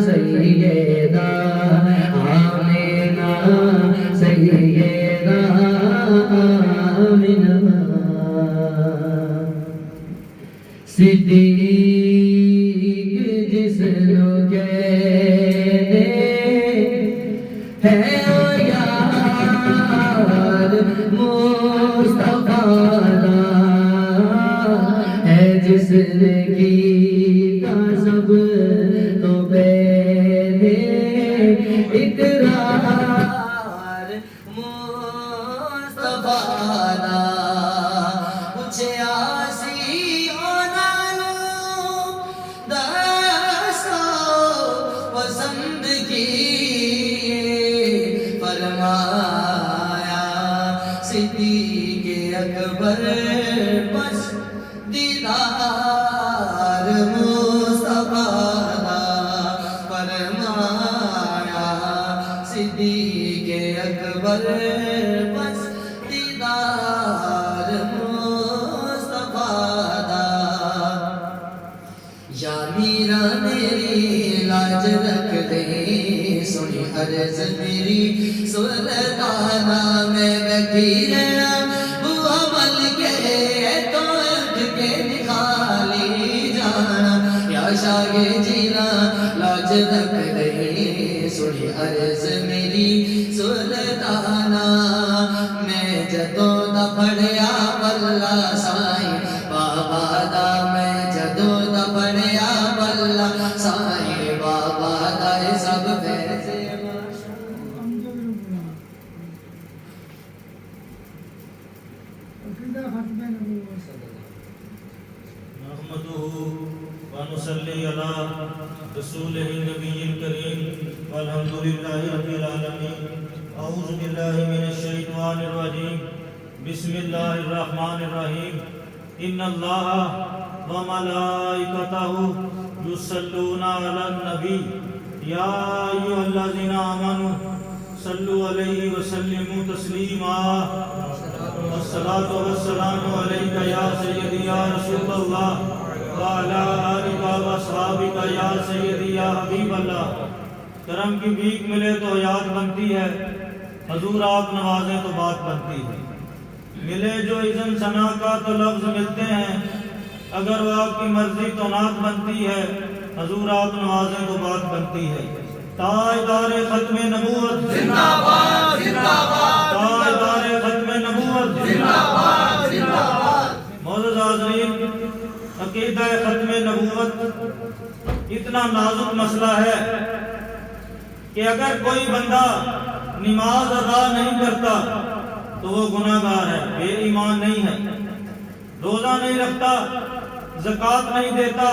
سیدہ آمینہ سیدہ آمینہ صدیق جس نو کہتے ہیں او یار مصطفیٰ دا ہے جس نے کیتا سب تو پہلے اقرار مصطفیٰ دا پوچھے صدیق اکبر بس دیدار مصطفیٰ دا فرمایا صدیق اکبر بس دیدار مصطفیٰ دا یا میرا میری لاج رکھ دے سنی عرض میری سلطانہ میں بیٹھی رہنا وہ عمل کے تو اٹھ کے نکالی جانا یا شاہ جینا لاج رکھ دے سنی عرض میری سلطانہ میں جدوں دا پڑھیا بلّہ سائیں بابا دا میں جدوں دا پڑھیا بلّہ سائیں بابا دا سب پیسے نحمده ونصلي على رسوله النبي الكريم والحمد لله رب العالمين اعوذ بالله من الشيطان الرجيم بسم الله الرحمن الرحيم ان الله وملائكته يصلون على النبي يا ايها الذين امنوا صلوا عليه وسلموا تسليما والصلاة والسلام عليك يا سيدي يا رسول الله وعلى آلك وأصحابك يا سيدي يا حبيب اللہ. کرم کی بھیک ملے تو یاد بنتی ہے، حضور آپ نوازیں تو بات بنتی ہے. ملے جو اذن ثنا کا تو لفظ ملتے ہیں، اگر وہ آپ کی مرضی تو نعت بنتی ہے، حضور آپ نوازیں تو بات بنتی ہے. تاجدار ختم نبوت زندہ باد زندہ باد، تاجدار ختم نبوت زندہ باد زندہ باد. معزز حاضرین، عقیدہ ختم نبوت اتنا نازک مسئلہ ہے کہ اگر کوئی بندہ نماز ادا نہیں کرتا تو وہ گناہگار ہے، بے ایمان نہیں ہے. روزہ نہیں رکھتا، زکوٰۃ نہیں دیتا،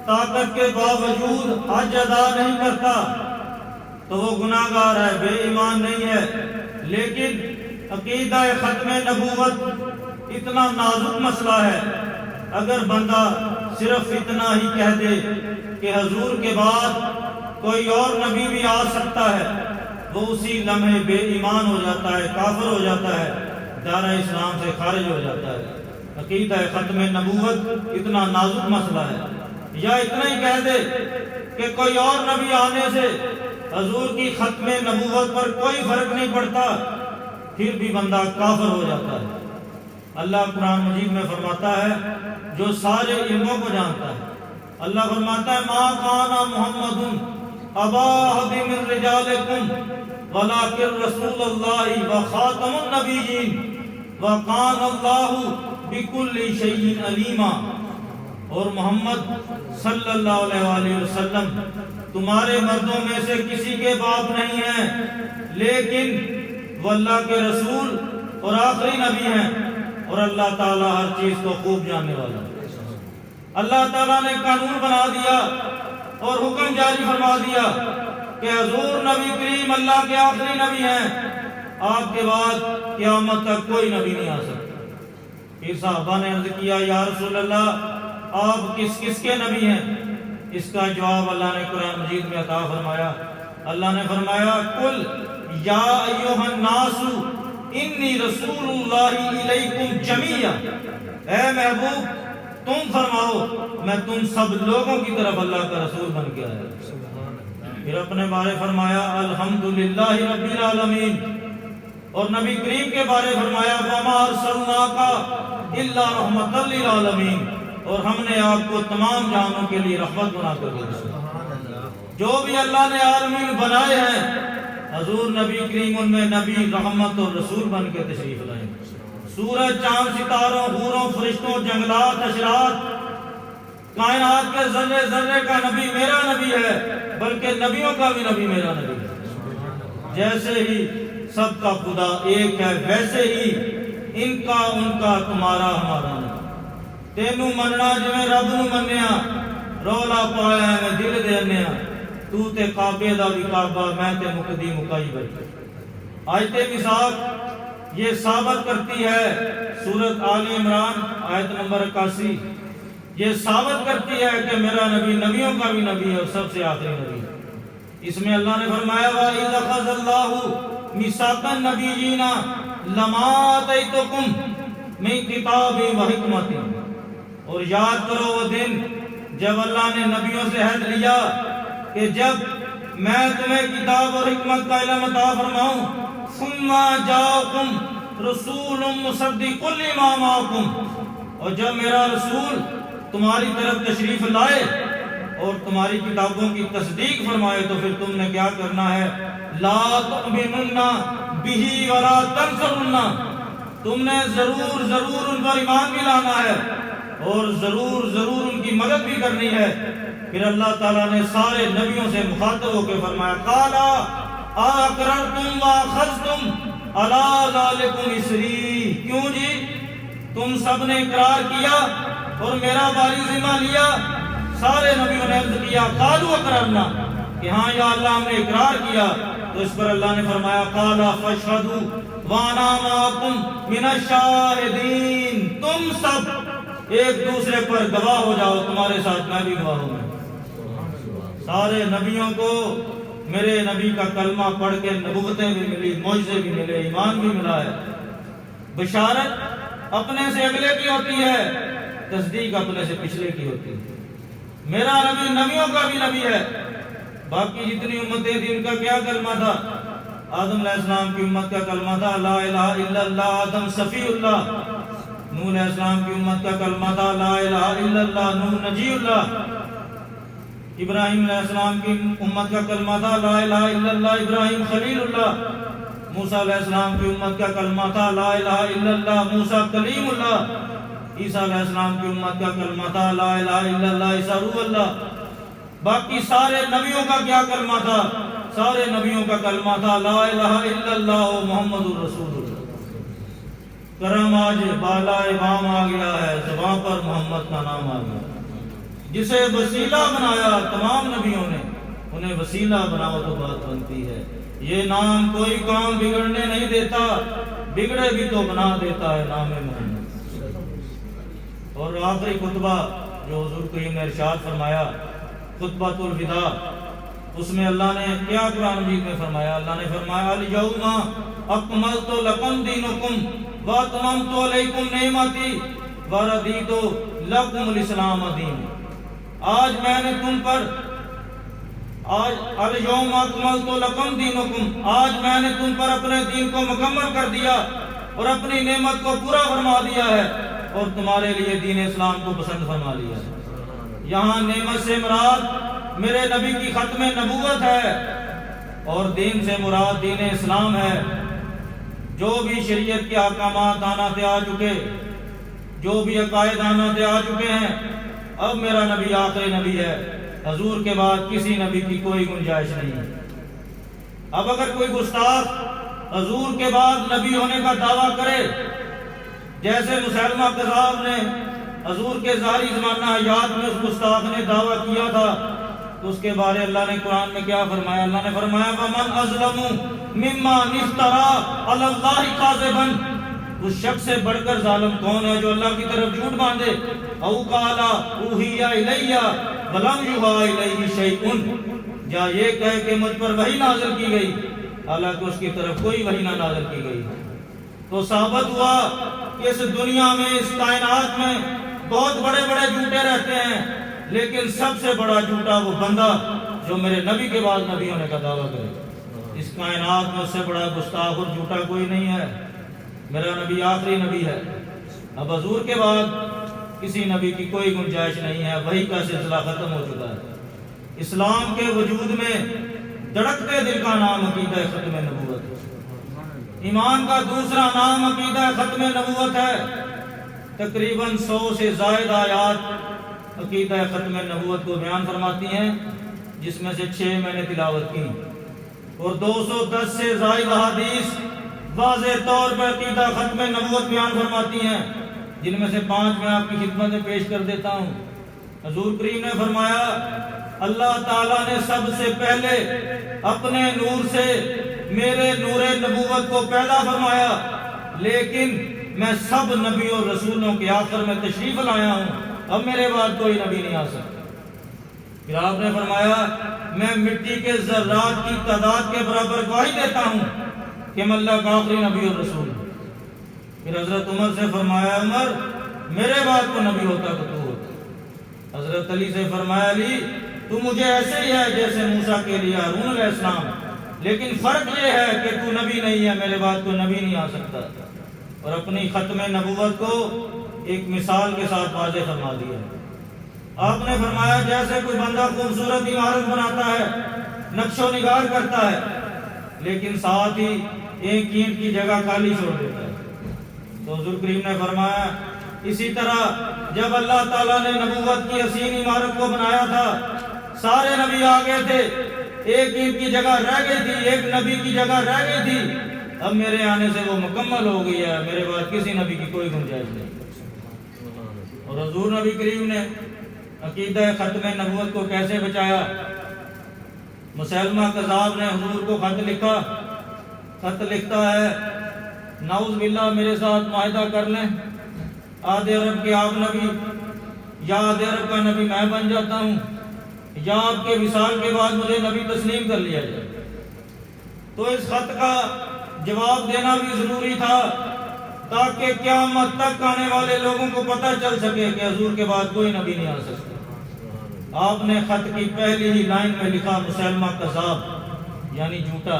طاقت کے باوجود حج ادا نہیں کرتا تو وہ گناہگار ہے، بے ایمان نہیں ہے. لیکن عقیدہ ختم نبوت اتنا نازک مسئلہ ہے، اگر بندہ صرف اتنا ہی کہہ دے کہ حضور کے بعد کوئی اور نبی بھی آ سکتا ہے، وہ اسی لمحے بے ایمان ہو جاتا ہے، کافر ہو جاتا ہے، دائرہ اسلام سے خارج ہو جاتا ہے. عقیدہ ختم نبوت اتنا نازک مسئلہ ہے. یا اتنا ہی کہہ دے کہ کوئی اور نبی آنے سے حضور کی ختم نبوت پر کوئی فرق نہیں پڑتا، پھر بھی بندہ کافر ہو جاتا ہے. اللہ قرآن مجید میں فرماتا ہے جو سارے علموں کو جانتا ہے. اللہ فرماتا ہے ما کان محمد ابا احد من رجالکم ولکن رسول اللہ وخاتم النبیین وکان اللہ بکل شیء علیما. اور محمد صلی اللہ علیہ وسلم تمہارے مردوں میں سے کسی کے باپ نہیں ہیں، لیکن وہ اللہ کے رسول اور آخری نبی ہیں، اور اللہ تعالیٰ ہر چیز کو خوب جاننے والا ہے. اللہ تعالیٰ نے قانون بنا دیا اور حکم جاری فرما دیا کہ حضور نبی کریم اللہ کے آخری نبی ہیں، آپ کے بعد قیامت تک کوئی نبی نہیں آ سکتا. پھر صحابہ نے عرض کیا یا رسول اللہ آپ کس کس کے نبی ہیں؟ اس کا جواب اللہ نے قرآن مجید میں عطا فرمایا. اللہ نے فرمایا قل یا ایھا الناس انی رسول اللہ الیکم جمیعا، اے محبوب تم فرماؤ میں تم سب لوگوں کی طرف اللہ کا رسول بن کے آیا۔ پھر اپنے بارے فرمایا الحمدللہ رب العالمین، اور نبی کریم کے بارے فرمایا وما ارسلناک الا رحمۃ للعالمین، اور ہم نے آپ کو تمام جہانوں کے لیے رحمت بنا کر بھیجا۔ جو بھی اللہ نے عالمین بنائے ہیں حضور نبی کریم ان میں نبی رحمت اور رسول بن کے تشریف لائے۔ سورج چاند ستاروں حوروں فرشتوں جنگلات حشرات کائنات کے ذرے ذرے کا نبی میرا نبی ہے، بلکہ نبیوں کا بھی نبی میرا نبی ہے۔ جیسے ہی سب کا خدا ایک ہے ویسے ہی ان کا ان کا تمہارا ہمارا نبی۔ تینوں مننا جویں رب نو منیا، رولا پایا میں دل دے انیا، تو تے کعبے دا بھی کعبہ میں تے مقدی مکائی بھائی۔ آیت میثاق یہ ثابت کرتی ہے، سورۃ آل عمران آیت نمبر 81 یہ ثابت کرتی ہے کہ میرا نبی نبیوں کا بھی نبی ہے اور سب سے آخری نبی ہے۔ اس میں اللہ نے فرمایا وَإِذْ أَخَذَ اللَّهُ مِيثَاقَ النَّبِيِّينَ لَمَا آتَيْتُكُم مِّن كِتَابٍ وَحِكْمَةٍ، اور یاد کرو وہ دن جب اللہ نے نبیوں سے عہد لیا کہ جب میں تمہیں کتاب اور حکمت کا علم عطا فرماؤں، ثُمَّ جَاءَكُمْ رَسُولٌ مُصَدِّقٌ لِمَا مَعَكُمْ، اور جب میرا رسول تمہاری طرف تشریف لائے اور تمہاری کتابوں کی تصدیق فرمائے تو پھر تم نے کیا کرنا ہے؟ لا تؤمنن بہ ولا تنصرن، تم نے ضرور ضرور ان پر ایمان بھی لانا ہے اور ضرور ضرور ان کی مدد بھی کرنی ہے۔ پھر اللہ تعالیٰ نے سارے نبیوں سے مخاطب ہو کے فرمایا قالا اقررتم واخذتم علی ذالکم اسری، کیوں جی تم سب نے اقرار کیا اور میرا باری ذمہ لیا؟ سارے نبیوں نے عرض کیا قالوا اقررنا کہ ہاں یا اللہ ہم نے اقرار کیا۔ تو اس پر اللہ نے فرمایا قالا فاشہدوا وانا معکم من الشاہدین، تم سب ایک دوسرے پر گواہ ہو جاؤ، تمہارے ساتھ میں بھی گواہ ہوں۔ سارے نبیوں کو میرے نبی کا کلمہ پڑھ کے نبوتیں بھی ملی، معجزے بھی ملے، ایمان بھی ملا ہے۔ بشارت اپنے سے اگلے کی ہوتی ہے، تصدیق اپنے سے پچھلے کی ہوتی ہے۔ میرا نبی نبیوں کا بھی نبی ہے۔ باقی جتنی امتیں تھیں ان کا کیا کلمہ تھا؟ آدم علیہ السلام کی امت کا کلمہ تھا لا الہ الا اللہ آدم صفی اللہ۔ نوح علیہ السلام کی امت کا کلمہ تھا لا الہ الا اللہ نوح نجی اللہ۔ ابراہیم علیہ السلام کی امت کا کلمہ تھا لا الہ الا اللہ ابراہیم خلیل اللہ۔ موسیٰ علیہ السلام کی امت کا کلمہ تھا لا الہ الا اللہ موسیٰ کلیم اللہ۔ عیسیٰ علیہ السلام کی امت کا کلمہ تھا لا الہ الا اللہ عیسیٰ روح اللہ۔ باقی سارے نبیوں کا کیا کلمہ تھا؟ سارے نبیوں کا کلمہ تھا لا الہ الا اللہ محمد الرسول اللہ۔ کرم آج بالا امام آ گیا ہے، زبان پر محمد کا نام آ گیا۔ جسے وسیلہ بنایا تمام نبیوں نے، انہیں وسیلہ بناؤ تو بات بنتی ہے۔ یہ نام کوئی کام بگڑنے نہیں دیتا، بگڑے بھی تو بنا دیتا ہے نام محمد۔ اور آخری خطبہ جو حضور کریم نے ارشاد فرمایا خطبۃ الوداع، اس میں اللہ نے کیا قرآن مجید میں فرمایا؟ اللہ نے فرمایا الیوم اکملت لکم دینکم واتممت علیکم نعمتی ورضیت لکم الاسلام دینا۔ آج میں نے تم پر الیوم اکملت لکم دینکم، آج میں نے تم پر اپنے دین کو مکمل کر دیا اور اپنی نعمت کو پورا فرما دیا ہے اور تمہارے لیے دین اسلام کو پسند فرما لیا ہے۔ یہاں نعمت سے مراد میرے نبی کی ختم نبوت ہے اور دین سے مراد دین اسلام ہے۔ جو بھی شریعت کے احکامات آناتے آ چکے، جو بھی عقائد آناتے آ چکے ہیں، اب میرا نبی آخری نبی ہے، حضور کے بعد کسی نبی کی کوئی گنجائش نہیں ہے۔ اب اگر کوئی گستاخ حضور کے بعد نبی ہونے کا دعویٰ کرے، جیسے مسلمہ کذاب نے حضور کے ظاہری زمانہ حیات میں اس گستاخ نے دعویٰ کیا تھا، تو اس کے بارے اللہ نے قرآن میں کیا فرمایا؟ اللہ نے فرمایا وَمَنْ أَظْلَمُ مِمَّنِ افْتَرَىٰ عَلَى اللَّهِ كَاذِبًا، اس شخص سے بڑھ کر ظالم کون ہے جو اللہ کی طرف جھوٹ باندھے؟ او قال اوحی الی ولم یوحى الیہ شیء، یا یہ کہے کہ مجھ پر وحی نازل کی گئی حالانکہ اس کی طرف کوئی وحی نہ نازل کی گئی۔ تو ثابت ہوا کہ اس دنیا میں اس کائنات میں بہت بڑے بڑے جھوٹے رہتے ہیں، لیکن سب سے بڑا جھوٹا وہ بندہ جو میرے نبی کے بعد نبی ہونے کا دعویٰ کرے۔ اس کائنات میں اس سے بڑا گستاخ اور جھوٹا کوئی نہیں ہے۔ میرا نبی آخری نبی ہے، اب حضور کے بعد کسی نبی کی کوئی گنجائش نہیں ہے، وحی کا سلسلہ ختم ہو چکا ہے۔ اسلام کے وجود میں دھڑکتے دل کا نام عقیدہ ختم نبوت ہے۔ ایمان کا دوسرا نام عقیدہ ختم نبوت ہے۔ تقریباً 100 سے زائد آیات عقیدہ ختم نبوت کو بیان فرماتی ہیں، جس میں سے 6 میں نے تلاوت کی، اور 210 سے زائد احادیث واضح طور پر عقیدہ ختم نبوت بیان فرماتی ہیں، جن میں سے 5 میں آپ کی خدمت میں پیش کر دیتا ہوں۔ حضور کریم نے فرمایا، اللہ تعالیٰ نے سب سے پہلے اپنے نور سے میرے نور نبوت کو پیدا فرمایا، لیکن میں سب نبی اور رسولوں کے آخر میں تشریف لایا ہوں، اب میرے بعد کوئی نبی نہیں آ سکتا۔ پھر آپ نے فرمایا، میں مٹی کے ذرات کی تعداد کے برابر گواہی دیتا ہوں کہ میں اللہ کا آخری نبی اور رسول ہوں۔ پھر حضرت عمر سے فرمایا، عمر میرے بعد کو نبی ہوتا تو تو ہوتا۔ حضرت علی سے فرمایا، علی تو مجھے ایسے ہی ہے جیسے موسیٰ کے لیے ہارون علیہ السلام، لیکن فرق یہ ہے کہ تو نبی نہیں ہے، میرے بعد کوئی نبی نہیں آ سکتا۔ اور اپنی ختم نبوت کو ایک مثال کے ساتھ واضح فرما دیا۔ آپ نے فرمایا، جیسے کوئی بندہ خوبصورت عمارت بناتا ہے، نقش و نگار کرتا ہے، لیکن ساتھ ہی ایک اینٹ کی جگہ خالی چھوڑ دیتا ہے، تو حضور کریم نے فرمایا اسی طرح جب اللہ تعالیٰ نے نبوت کی حسین عمارت کو بنایا تھا، سارے نبی آ گئے تھے، ایک اینٹ کی جگہ رہ گئی تھی، ایک نبی کی جگہ رہ گئی تھی، اب میرے آنے سے وہ مکمل ہو گئی ہے، میرے بعد کسی نبی کی کوئی گنجائش نہیں۔ اور حضور نبی کریم نے عقیدہ ختم نبوت کو کیسے بچایا؟ مسیلمہ کذاب نے حضور کو خط لکھا، خط لکھتا ہے، نعوذ باللہ میرے ساتھ معاہدہ کر لیں، آدھے عرب کے آپ نبی یا آدھے عرب کا نبی میں بن جاتا ہوں، یا آپ کے وصال کے بعد مجھے نبی تسلیم کر لیا جائے۔ تو اس خط کا جواب دینا بھی ضروری تھا، تاکہ قیامت تک آنے والے لوگوں کو پتہ چل سکے کہ حضور کے بعد کوئی نبی نہیں آ سکتا۔ آپ نے خط کی پہلی ہی لائن میں لکھا، مسیلمہ کذاب یعنی جھوٹا،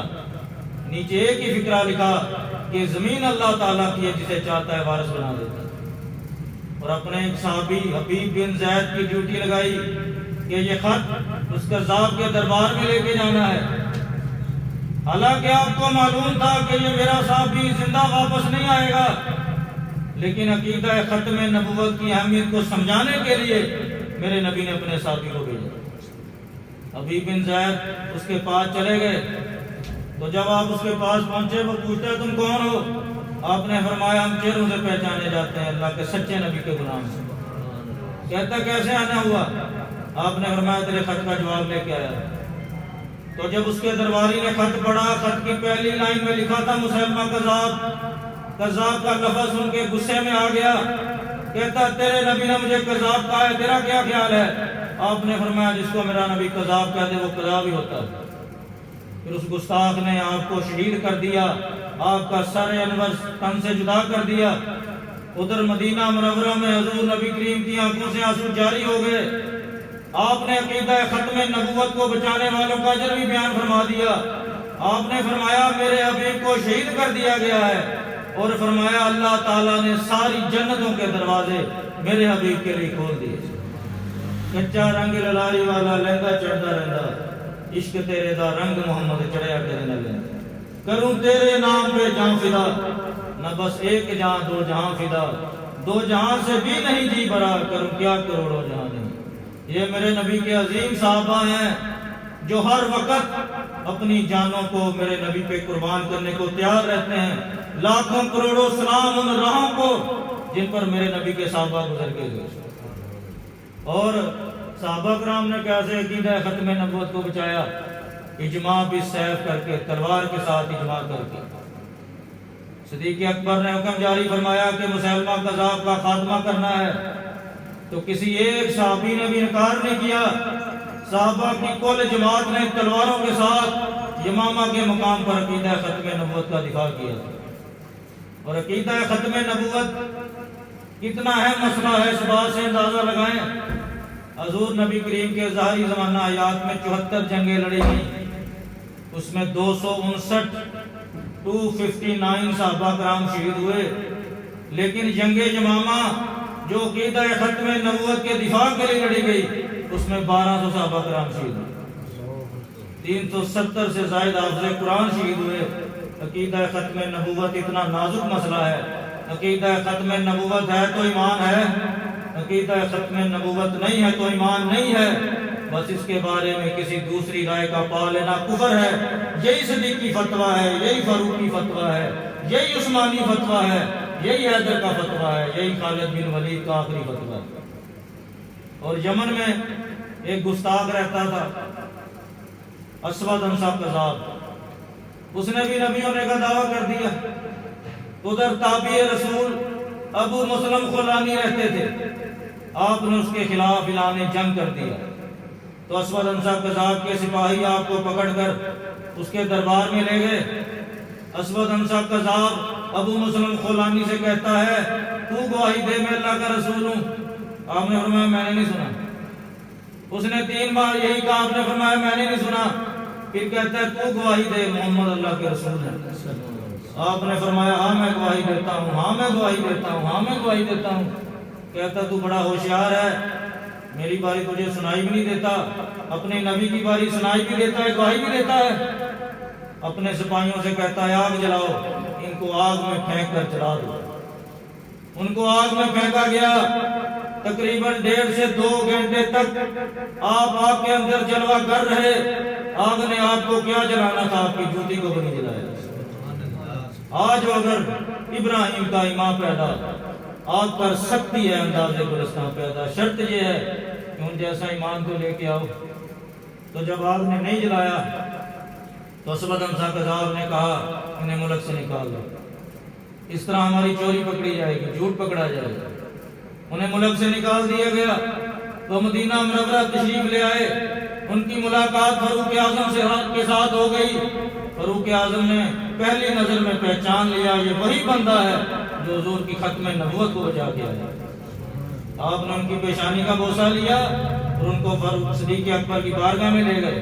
نیچے ایک ہی فقرہ لکھا کہ زمین اللہ تعالیٰ کی ہے، جسے چاہتا ہے وارث بنا دیتا ہے۔ اور اپنے ایک صحابی حبیب بن زید کی ڈیوٹی لگائی کہ یہ خط اس کذاب کے دربار میں لے کے جانا ہے، حالانکہ آپ کو معلوم تھا کہ یہ میرا صحابی زندہ واپس نہیں آئے گا، لیکن عقیدہ ختم نبوت کی اہمیت کو سمجھانے کے لیے میرے نبی نے اپنے صحابی کو بھیجا۔ حبیب بن زید اس کے پاس چلے گئے، تو جب آپ اس کے پاس پہنچے، وہ پوچھتا ہے تم کون ہو؟ آپ نے فرمایا ہم چہروں سے پہچانے جاتے ہیں، اللہ کے سچے نبی کے غلام سے۔ کہتا کیسے آنا ہوا؟ آپ نے فرمایا تیرے خط کا جواب لے کے آیا۔ تو جب اس کے درباری نے خط پڑھا، خط کی پہلی لائن میں لکھا تھا مسیلمہ کذاب، کذاب کا لفظ سن کے غصے میں آ گیا، کہتا تیرے نبی نے مجھے کذاب کہا ہے، تیرا کیا خیال ہے؟ آپ نے فرمایا جس کو میرا نبی کذاب کہہ دے وہ کذاب ہی ہوتا ہے۔ پھر اس گستاخ نے آپ کو شہید کر دیا، آپ کا سر انور تن سے جدا کر دیا۔ ادھر مدینہ منورہ میں حضور نبی کریم کی آنکھوں سے آنسو جاری ہو گئے۔ آپ نے عقیدہ ختم نبوت کو بچانے والوں کا اجر بھی بیان فرما دیا۔ آپ نے فرمایا میرے حبیب کو شہید کر دیا گیا ہے، اور فرمایا اللہ تعالیٰ نے ساری جنتوں کے دروازے میرے حبیب کے لیے کھول دیے۔ کچا رنگ للاری والا لہنگا چڑھتا رہتا، عشق تیرے دا رنگ محمد چڑھیا کرے نہ لیں، کروں تیرے نام پہ جان فدا، نہ بس ایک جہاں دو جہاں فدا، دو جہاں سے بھی نہیں جی بھرا، کروں کیا کروڑوں جہاں نہیں۔ یہ میرے نبی کے عظیم صحابہ ہیں جو ہر وقت اپنی جانوں کو میرے نبی پہ قربان کرنے کو تیار رہتے ہیں۔ لاکھوں کروڑوں سلام ان راہوں کو جن پر میرے نبی کے صحابہ گزر کے گئے۔ اور صحابہ کرام نے کیسے عقیدہ ختم نبوت کو بچایا؟ اجماع بھی سیف کر کے، تلوار کے ساتھ اجماع کر کے۔ صدیق اکبر نے حکم جاری فرمایا کہ مسیلمہ کذاب کا خاتمہ کرنا ہے، تو کسی ایک صحابی نے بھی انکار نہیں کیا۔ صحابہ کی کل جماعت نے تلواروں کے ساتھ یمامہ کے مقام پر عقیدہ ختم نبوت کا دفاع کیا۔ اور عقیدہ ختم نبوت کتنا اہم مسئلہ ہے، اس بات سے اندازہ لگائیں۔ حضور نبی کریم کے ظاہری زمانہ حیات میں 74 جنگیں لڑی گئیں، اس میں 259 صحابہ کرام شہید ہوئے، لیکن جنگ یمامہ جو عقیدہ ختم نبوت کے دفاع کے لیے لڑی گئی، اس میں 1200 صحابہ کرام شہید ہوئے، 370 سے زائد حافظ قرآن شہید ہوئے۔ عقیدہ ختم نبوت اتنا نازک مسئلہ ہے، عقیدہ ختم نبوت ہے تو ایمان ہے، عقیدہ ختم نبوت نہیں ہے تو ایمان نہیں ہے۔ بس اس کے بارے میں کسی دوسری رائے کا پا لینا کفر ہے۔ یہی صدیقی فتویٰ ہے، یہی فاروقی فتویٰ ہے، یہی عثمانی فتویٰ ہے، یہی حیدر کا فتویٰ ہے، یہی خالد بن ولید کا آخری فتویٰ ہے۔ اور یمن میں ایک گستاخ رہتا تھا، اسود انصا قذاب، اس نے بھی نبی ہونے کا دعویٰ کر دیا۔ ادھر تابع رسول ابو مسلم خولانی رہتے تھے، آپ نے اس کے خلاف اعلان جنگ کر دیا، تو اسود انصا قذاب کے سپاہی آپ کو پکڑ کر اس کے دربار میں لے گئے۔ اسود انصا قذاب ابو مسلم خولانی سے کہتا ہے، تو گواہی دے میں اللہ کا رسول ہوں۔ آپ نے فرمایا میں نے نہیں سنا۔ اس نے 3 بار یہی کہا، آپ نے فرمایا میں نے نہیں سنا۔ پھر کہتا ہے تو گواہی دے محمد اللہ کے رسول ہیں۔ آپ نے فرمایا ہاں میں گواہی دیتا ہوں، ہاں میں گواہی دیتا ہوں، ہاں میں گواہی دیتا ہوں۔ کہتا تو بڑا ہوشیار ہے، میری باری تجھے سنائی بھی نہیں دیتا، اپنے نبی کی باری سنائی بھی دیتا ہے، گواہی بھی دیتا ہے۔ اپنے سپاہیوں سے کہتا ہے آگ جلاؤ، ان کو آگ میں پھینک کر جلا دو۔ ان کو آگ میں پھینکا گیا، تقریباً 1.5 سے 2 گھنٹے تک آپ آگ کے اندر جلوہ گر رہے۔ آگ نے آپ کو کیا جلانا تھا، آپ کی جوتی کو بھی نہیں جلایا۔ آج اگر ابراہیم کا ایمان پیدا، آگ پر سختی ہے انداز گلستان پیدا، شرط یہ ہے کہ ان جیسا ایمان کو لے کے آؤ۔ تو جب آگ نے نہیں جلایا تو اسود انصا قذاب نے کہا انہیں ملک سے نکال دو، اس طرح ہماری چوری پکڑی جائے گی، جھوٹ پکڑا جائے گا۔ انہیں ملک سے نکال دیا گیا تو مدینہ منورہ تشریف لے آئے۔ ان کی ملاقات فاروق اعظم کے ساتھ ہو گئی۔ فاروق اعظم نے پہلی نظر میں پہچان لیا یہ وہی بندہ ہے جو حضور کی ختم نبوت کو بچا کے آیا۔ آپ نے ان کی پیشانی کا بوسہ لیا اور ان کو صدیق اکبر کی بارگاہ میں لے گئے۔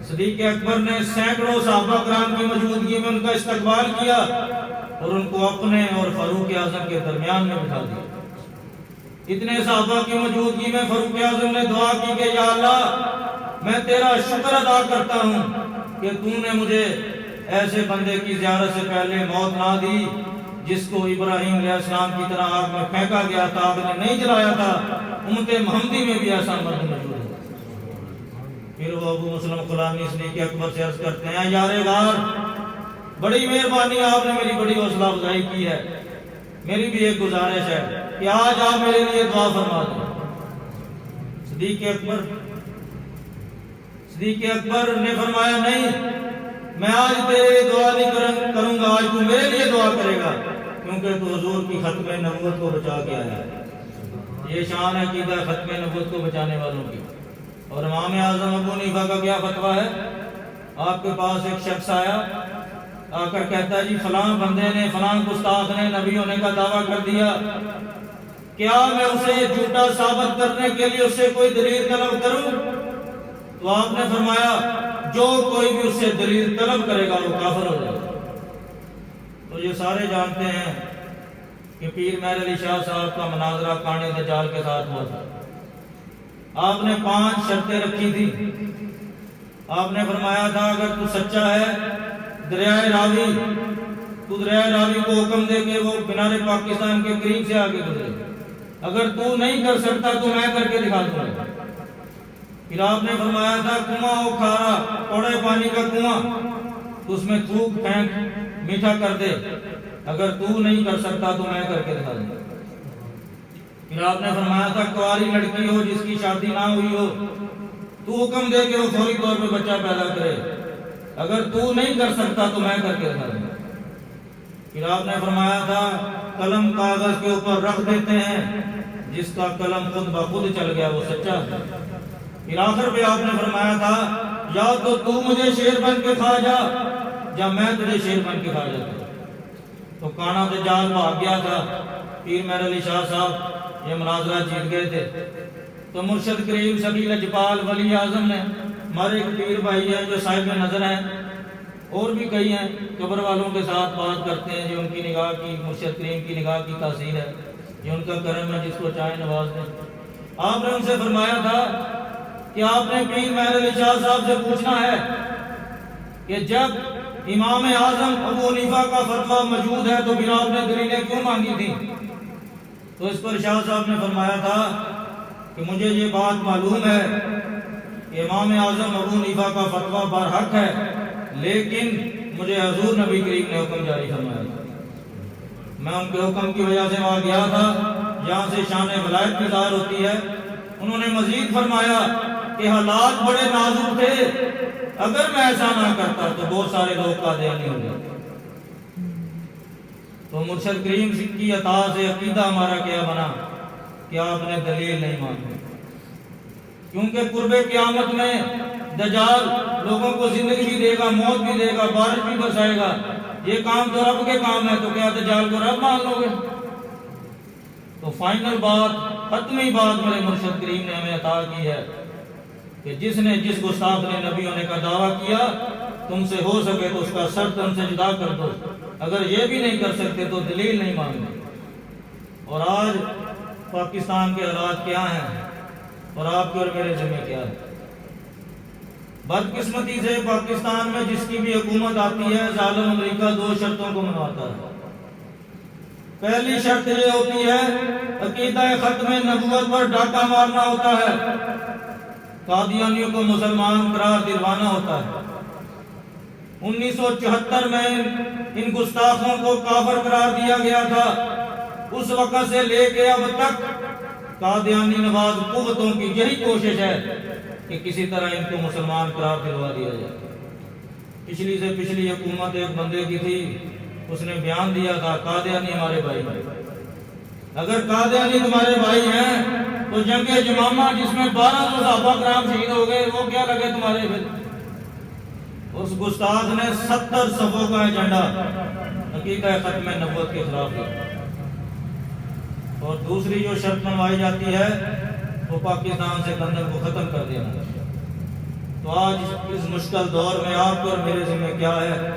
صدیق اکبر نے سینکڑوں صحابہ کرام کی موجودگی میں ان کا استقبال کیا اور ان کو اپنے اور فاروق اعظم کے درمیان میں بٹھا دیا۔ اتنے صحابہ کی موجودگی میں فاروق اعظم نے دعا کی کہ یا اللہ میں تیرا شکر ادا کرتا ہوں کہ تو نے مجھے ایسے بندے کی زیارت سے پہلے موت نہ دی جس کو ابراہیم علیہ السلام کی طرح آگ میں پھینکا گیا تھا، آگ نے نہیں جلایا تھا۔ امت محمدی میں بھی ایسا مرد موجود ہے۔ پھر وہ ابو مسلم خولانی صدیق اکبر سے عرض کرتے ہیں یار غار، بڑی مہربانی، آپ نے میری بڑی حوصلہ افزائی کی ہے، میری بھی ایک گزارش ہے کہ آج آپ میرے لیے دعا فرما دیں۔ صدیق اکبر نے فرمایا نہیں، میں آج تیرے دعا نہیں کروں گا، آج تو میرے لیے دعا کرے گا، کیونکہ تو حضور کی ختم نبوت کو بچا کے آیا ہے۔ یہ شان ہے عقیدہ ختم نبوت کو بچانے والوں کی۔ اور امام اعظم ابو حنیفہ کا کیا فتویٰ ہے؟ آپ کے پاس ایک شخص آیا، آ کر کہتا ہے جی فلاں بندے نے، فلاں گستاخ نے نبی ہونے کا دعویٰ کر دیا، کیا میں اسے جھوٹا ثابت کرنے کے لیے اس سے کوئی دلیل طلب کروں؟ تو آپ نے فرمایا جو کوئی بھی اس سے دلیل طلب کرے گا وہ کافر ہو جائے گا۔ تو یہ سارے جانتے ہیں کہ پیر مہر علی شاہ صاحب کا مناظرہ کانے دجال کے ساتھ ہوا تھا۔ آپ نے 5 شرطیں رکھی تھی۔ آپ نے فرمایا تھا اگر تو سچا ہے، دریائے راوی کو حکم دے کہ وہ مینار پاکستان کے قریب سے آگے گزرے، اگر تو نہیں کر سکتا تو میں کر کے دکھا دوں گا۔ پھر آپ نے فرمایا تھا کنواں ہو کھارا، کوڑے پانی کا کنواں، تو اس میں تھوک پھینک میٹھا کر دے، اگر تو نہیں کر سکتا تو میں کر کے دکھا دوں گا۔ پھر آپ نے فرمایا تھا کواری لڑکی ہو جس کی شادی نہ ہوئی ہو، تو حکم دے کہ وہ فوری طور پہ بچہ پیدا کرے، اگر تو نہیں کر سکتا تو میں کر کے دکھا دوں گا۔ پھر آپ نے فرمایا تھا قلم کاغذ کے اوپر رکھ دیتے ہیں، جس کا قلم خود بخود چل گیا وہ سچا ہے۔ پھر آخر پہ آپ نے فرمایا تھا یا تو مجھے شیر بن کے کھا جا یا میں تجھے شیر بن کے کھا جاتا۔ تو کانا دجال بھاگ گیا تھا، پیر مہر علی شاہ صاحب یہ مناظرہ جیت گئے تھے، تو مرشد کریم سبیل لجپال ولی اعظم نے، ہمارے ایک پیر بھائی ہیں جو صاحب نظر ہیں، اور بھی کئی ہیں قبر والوں کے ساتھ بات کرتے ہیں، جو ان کی نگاہ کی، مرشد کریم کی نگاہ کی تاثیر ہے، یہ ان کا کرم ہے، جس کو چاہیں نواز دیں۔ آپ نے ان سے فرمایا تھا کہ آپ نے پیر مہر علی شاہ صاحب سے پوچھنا ہے کہ جب امام اعظم ابو حنیفہ کا فتویٰ موجود ہے تو پھر آپ نے دلیلیں کیوں مانگی تھی؟ تو اس پر شاہ صاحب نے فرمایا تھا کہ مجھے یہ بات معلوم ہے کہ امام اعظم ابو حنیفہ کا فتویٰ برحق ہے، لیکن مجھے حضور نبی کریم نے حکم جاری فرمایا تھا، میں ان کے حکم کی وجہ سے وہاں گیا تھا جہاں سے شان ولایت کی ظاہر ہوتی ہے۔ انہوں نے مزید فرمایا کہ حالات بڑے نازک تھے، اگر میں ایسا نہ کرتا تو بہت سارے لوگ قادیانی ہو گئے۔ تو مرشد کریم کی عطا سے عقیدہ ہمارا کیا بنا کہ آپ نے دلیل نہیں مانی، کیونکہ قرب قیامت میں دجال لوگوں کو زندگی بھی دے گا، موت بھی دے گا، بارش بھی برسائے گا، یہ کام تو رب کے کام ہے، تو کیا دجال کو رب مان لو گے؟ تو فائنل بات، حتمی بات میرے مرشد کریم نے ہمیں عطا کی ہے کہ جس گستاخ نے نبی ہونے کا دعویٰ کیا، تم سے ہو سکے تو اس کا سر تم سے جدا کر دو، اگر یہ بھی نہیں کر سکتے تو دلیل نہیں مانگے۔ اور آج پاکستان کے حالات کیا ہیں اور آپ کے اور میرے ذمہ کیا ہے؟ بدقسمتی سے پاکستان میں جس کی بھی حکومت آتی ہے، ظالم امریکہ دو شرطوں کو منواتا ہے۔ پہلی شرط یہ ہوتی ہے عقیدہ ختم نبوت پر ڈاکہ مارنا ہوتا ہے، قادیانیوں کو مسلمان قرار دلوانا ہوتا ہے۔ 1974 میں ان گستاخوں کو کافر قرار دیا گیا تھا، اس وقت سے لے کے اب تک قادیانی نواز قوتوں کی یہی کوشش ہے کہ کسی طرح ان کو مسلمان قرار دلوا دیا جائے۔ پچھلی سے پچھلی حکومت ایک بندے کی تھی، اس نے بیان دیا تھا قادیانی ہمارے بھائی ہیں، اگر قادیانی تمہارے بھائی ہیں تو جنگ جمامہ جس میں 1200 صحابہ کرام شہید ہو گئے، وہ کیا لگے تمہارے پھر؟ اس گستاخ نے 70 صفوں کا ایجنڈا عقیدہ ختم نبوت کے خلاف دیا۔ اور دوسری جو شرط منوائی جاتی ہے وہ پاکستان سے بندر کو ختم کر دینا۔ تو آج اس مشکل دور میں آپ کو اور میرے ذمہ کیا ہے؟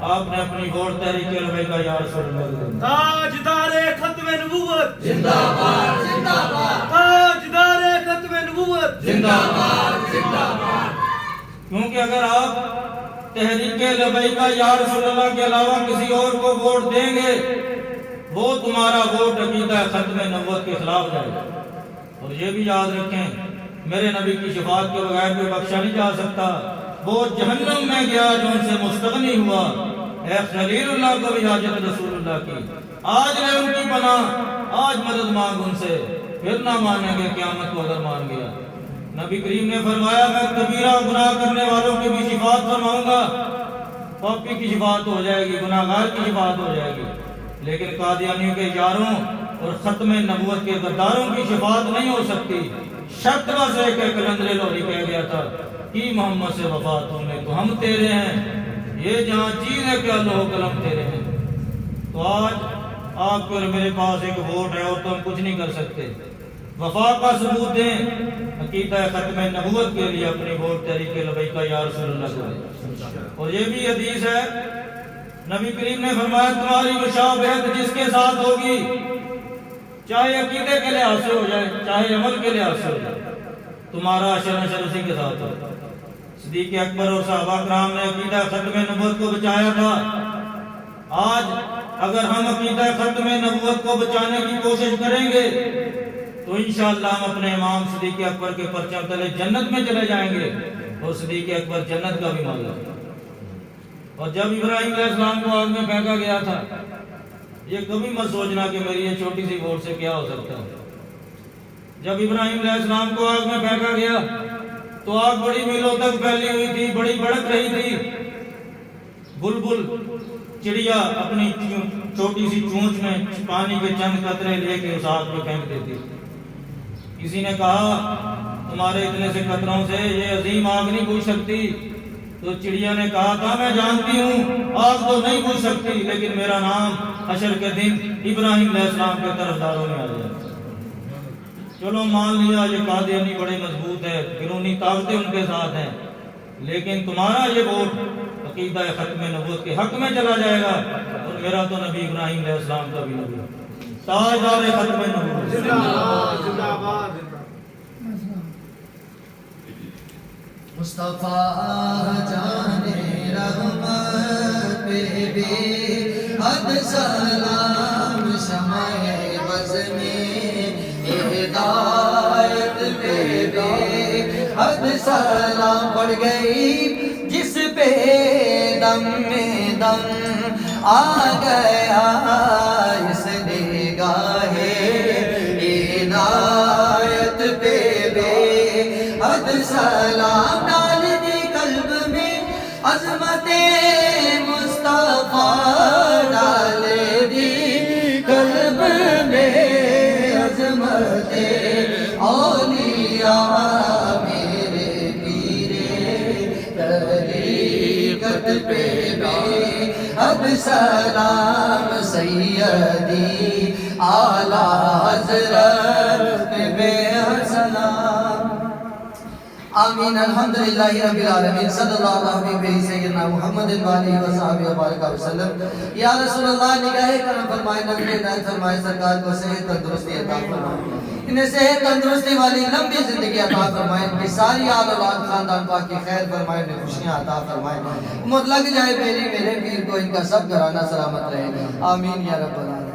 آپ نے اپنی ووٹ تحریک لبیک یا رسول اللہ، تاجدار ختم نبوت زندہ باد زندہ باد، تاجدار ختم نبوت زندہ باد زندہ باد۔ کیونکہ اگر آپ تحریک لبیک یا رسول اللہ کے علاوہ کسی اور کو ووٹ دیں گے، وہ تمہارا ووٹ عقیدہ ختم نبوت کے خلاف جائے گا۔ اور یہ بھی یاد رکھیں، میرے نبی کی شفاعت کے بغیر کوئی بخشا نہیں جا سکتا۔ وہ جہنم میں گیا جو ان سے مستغنی ہوا، اے خلیل اللہ کو بھی حاجت رسول اللہ کی، آج لے ان کی پناہ، آج مدد مانگ ان سے، پھر نہ مانیں گے قیامت کو اگر مان گیا۔ نبی کریم نے فرمایا میں کبیرہ گناہ کرنے والوں کی بھی شفاعت فرماؤں گا، پاپی کی شفاعت ہو جائے گی، گناہگار کی شفاعت ہو جائے گی، لیکن قادیانیوں کے یاروں اور ختم نبوت کے غداروں کی شفاعت نہیں ہو سکتی۔ شرط بس ہے کہ کلندر لاہوری کہہ گیا تھا کہ محمد سے وفا تمہیں تو ہم تیرے ہیں، یہ جہاں چیز ہے کہ اللہ و قلم تیرے ہیں۔ تو آج آپ کو میرے پاس ایک ووٹ ہے اور تو ہم کچھ نہیں کر سکتے، وفا کا ثبوت دیں، عقیدہ ختم نبوت کے لیے اپنی ووٹ تحریک لبیک یا رسول اللہ کو دیں۔ اور یہ بھی حدیث ہے، نبی کریم نے فرمایا تمہاری مشابہت جس کے ساتھ ہوگی، چاہے عقیدے کے لحاظ سے ہو جائے چاہے عمل کے لحاظ سے ہو جائے، تمہارا اشر نشر اسی کے ساتھ ہو۔ صدیق اکبر اور صحابہ کرام نے عقیدہ ختم نبوت کو بچایا تھا۔ آج اگر ہم عقیدہ ختم نبوت کو بچانے کی کوشش کریں گے تو انشاءاللہ ہم اپنے امام صدیق اکبر کے پرچم تلے جنت میں چلے جائیں گے، اور صدیق اکبر جنت کا بھی مالک ہے۔ اور جب ابراہیم علیہ السلام کو آگ میں پھینکا گیا تھا، یہ کبھی مت سوچنا کہ میری یہ چھوٹی سی ووٹ سے کیا ہو سکتا ہے۔ جب ابراہیم علیہ السلام کو آگ میں پھینکا گیا تو آگ بڑی میلوں تک پھیلی ہوئی تھی، بڑی بڑک رہی تھی، بلبل چڑیا اپنی چھوٹی سی چونچ میں پانی کے چند قطرے لے کے اس آگ میں پھینک دیتی۔ کسی نے کہا تمہارے اتنے سے قطروں سے یہ عظیم آگ نہیں بجھ سکتی، تو چڑیا نے کہا تھا میں جانتی ہوں آگ تو نہیں بجھ سکتی، لیکن میرا نام حشر کے دن ابراہیم علیہ السلام کے طرفداروں میں آ جائے۔ چلو مان لیا یہ قادیانی بڑے مضبوط ہے، بیرونی طاقتیں ان کے ساتھ ہیں، لیکن تمہارا یہ ووٹ عقیدہ ختم نبوت کے حق میں چلا جائے گا، اور میرا تو نبی ابراہیم علیہ السلام کا بھی نبی تاجدار ختم نبوت۔ زندہ باد۔ مصطفیٰ جانے رحمت پہ بے حد سلام، شمع بز میں ہدایت پہ بے حد سلام، پڑ گئی جس پہ دم میں دم آ گیا، اس نگاہ عنایت پہ بے حد سلام، ڈال دی قلب میں عظمت مصطفیٰ، ڈال دی قلب میں عظمت اولیاء، میرے پیرے طریقت پہ بے حد سلام، سیدی اعلیٰ حضرت پہ بے حد سلام۔ آمین الحمدللہ رب العالمین، صلی اللہ علیہ سیدنا محمد وآلہ وصحبہ وبارک وسلم۔ یا رسول اللہ نگاہ کرم فرمائے، نظر عنایت فرمائے، سرکار کو صحت تندرستی عطا فرمائے، انہیں صحت تندرستی والی لمبی زندگی عطا فرمائے، ان کی ساری آل اولاد خاندان پاک کی خیر فرمائے، انہیں خوشیاں عطا فرمائے، عمر لگ جائے میری میرے پیر کو، ان کا سب گھرانہ سلامت رہے، آمین یا رب العالمین۔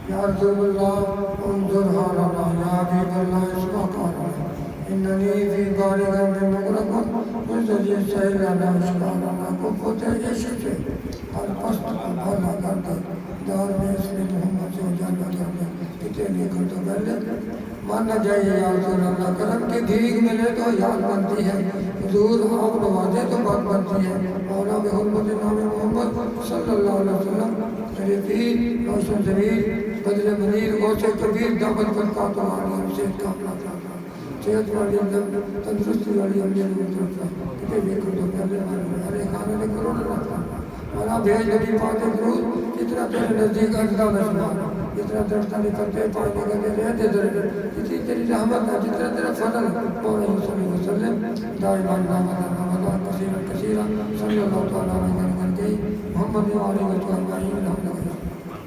یا رسول اللہ انظر حالنا، یا حبیب اللہ اشفاق حالنا، اننی فی باری غم مغرقن وزدی سیلنا اشکالنا، کفت عشق سے ہر پست کو بھالا کر دے، دار میں اس میں محمد سے اجالا کر دے، کتے لے کر تو پہلے ماننا چاہیے یا رسول اللہ، کرم کی بھیگ ملے تو یاد بنتی ہے، حضور آپ نوازے تو بات بنتی ہے، مولا بحرمت نام محمد صلی اللہ علیہ وسلم، میرے پیر روشن ضمیر بدر منیر غوث کبیر دعوت پر کاتو آنی صحت کا اپنا چاہتا، صحت والی تندرستی والی امیر مطلب کتے بھی کر دو پہلے ہرے خانے نے کروڑ رکھتا، مولا بھیج نبی پاک درود، جتنا تیرے نزدیک اجدا نشمار، جتنا درستہ نکلتے پانے گلے رہتے درد، جتنی تیری رحمت ہے، جتنا تیرا فضل، مولا صلی اللہ علیہ وسلم دائمان نامدہ کثیرہ کثیرہ صلی اللہ تعالیٰ علیہ وسلم محمد علیہ وسلم